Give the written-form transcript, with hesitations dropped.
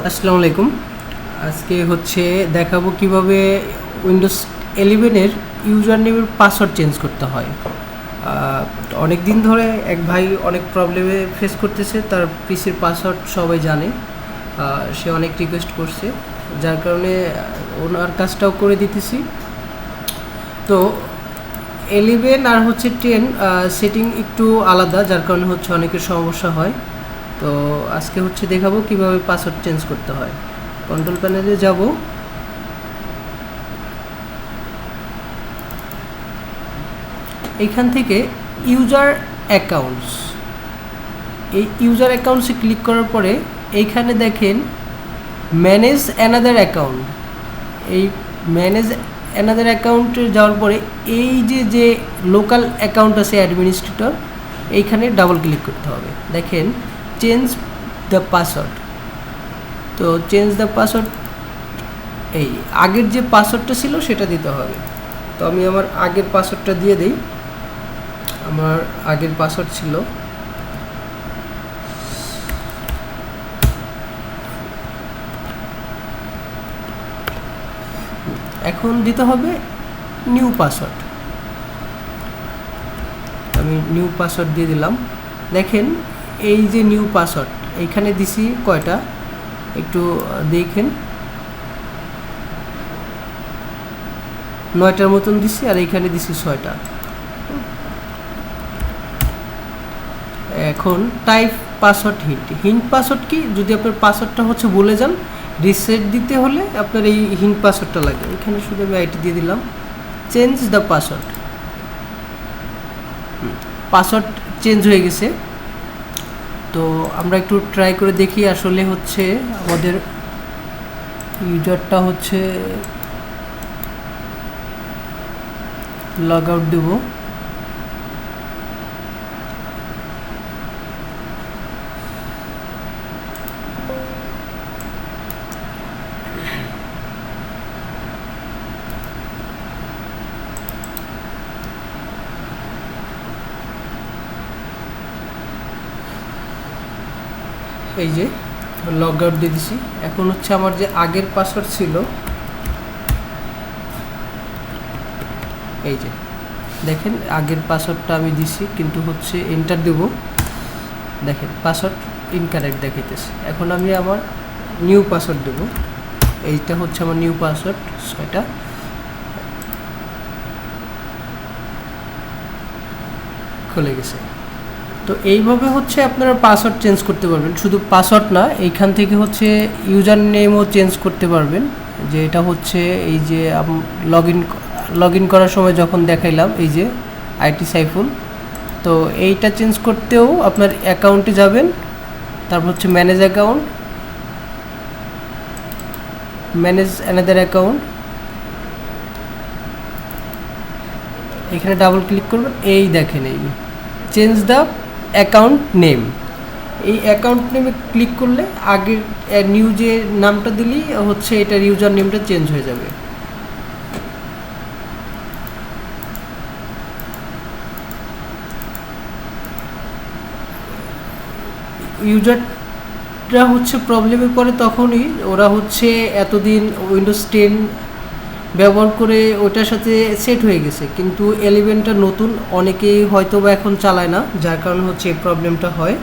আসসালামু আলাইকুম। আজকে দেখাবো কিভাবে উইন্ডোজ 11 এর ইউজার নেমের পাসওয়ার্ড চেঞ্জ করতে হয়। অনেক দিন ধরে এক ভাই অনেক প্রবলেমে ফেস করতেছে, তার পিসির পাসওয়ার্ড সবাই জানে। সে অনেক রিকোয়েস্ট করছে, যার কারণে ওনার কাজটাও করে দিতেছি। তো 11 আর 10 সেটিং একটু আলাদা, যার কারণে অনেকের সমস্যা হয়। তো আজকে দেখাবো কিভাবে পাসওয়ার্ড চেঞ্জ করতে হয়। কন্ট্রোল প্যানেলে যাব, এইখান থেকে ইউজার অ্যাকাউন্টস, এই ইউজার অ্যাকাউন্টসে ক্লিক করার পরে এইখানে দেখেন ম্যানেজ অ্যানাদার অ্যাকাউন্ট। এই ম্যানেজ অ্যানাদার অ্যাকাউন্টে যাওয়ার পরে এই যে লোকাল অ্যাকাউন্ট আছে অ্যাডমিনিস্ট্রেটর, এইখানে ডাবল ক্লিক করতে হবে। দেখেন চেঞ্জ দ্য পাসওয়ার্ড। তো চেঞ্জ দ্য পাসওয়ার্ড, এই আগের যে পাসওয়ার্ডটা ছিল সেটা দিতে হবে। তো আমি আমার আগের পাসওয়ার্ডটা দিয়ে দিই। আমার আগের পাসওয়ার্ড ছিল এখন দিতে হবে নিউ পাসওয়ার্ড। আমি নিউ পাসওয়ার্ড দিয়ে দিলাম। দেখেন এই যে নিউ পাসওয়ার্ড, এইখানে দিছি কয়টা একটু দেখেন, 9টার মতন দিছি, আর এইখানে দিছি 6টা। এখন টাইপ পাসওয়ার্ড হিন্ট পাসওয়ার্ড কি, যদি আপনার পাসওয়ার্ডটা ভুলে যান, রিসেট দিতে হলে আপনার এই হিন্ট পাসওয়ার্ডটা লাগে। এখানে শুধু আমি আইটি দিয়ে দিলাম। Change the password, password change হয়ে গেছে। তো আমরা একটু ট্রাই করে দেখি আসলে আমাদের ইউজারটা লগ আউট দেব। এই যে লগ আউট দিয়ে দিছি। এখন আমার যে আগের পাসওয়ার্ড ছিল, এই যে দেখেন আগের পাসওয়ার্ডটা আমি দিছি, কিন্তু এন্টার দেব, দেখেন পাসওয়ার্ড ইনকারেক্ট দেখাইতেছে। এখন আমি আমার নিউ পাসওয়ার্ড দেব। এইটা আমার নিউ পাসওয়ার্ড, 6টা। খুলে গেছে। তো এইভাবে আপনারা পাসওয়ার্ড চেঞ্জ করতে পারবেন। শুধু পাসওয়ার্ড না, এইখান থেকে ইউজার নেমও চেঞ্জ করতে পারবেন। যে এটা এই যে লগ ইন করার সময় যখন দেখাইলাম, এই যে আইটি সাইফুল, তো এইটা চেঞ্জ করতেও আপনার অ্যাকাউন্টে যাবেন, তারপর manage account, manage another account, এখানে ডাবল ক্লিক করবেন। এই দেখেন এই চেঞ্জ দ্য অ্যাকাউন্ট নেম, এই অ্যাকাউন্ট নেমে ক্লিক করলে আগের নিউ যে নামটা দিলেই এটার ইউজার নেমটা চেঞ্জ হয়ে যাবে। ইউজাররা প্রবলেমে পড়ে তখনই, ওরা এতদিন উইন্ডোজ 10 ব্যবহার করে ওটার সাথে সেট হয়ে গেছে, কিন্তু 11টা নতুন, অনেকেই হয়তো বা এখন চালায় না, যার কারণে এই প্রবলেমটা হয়।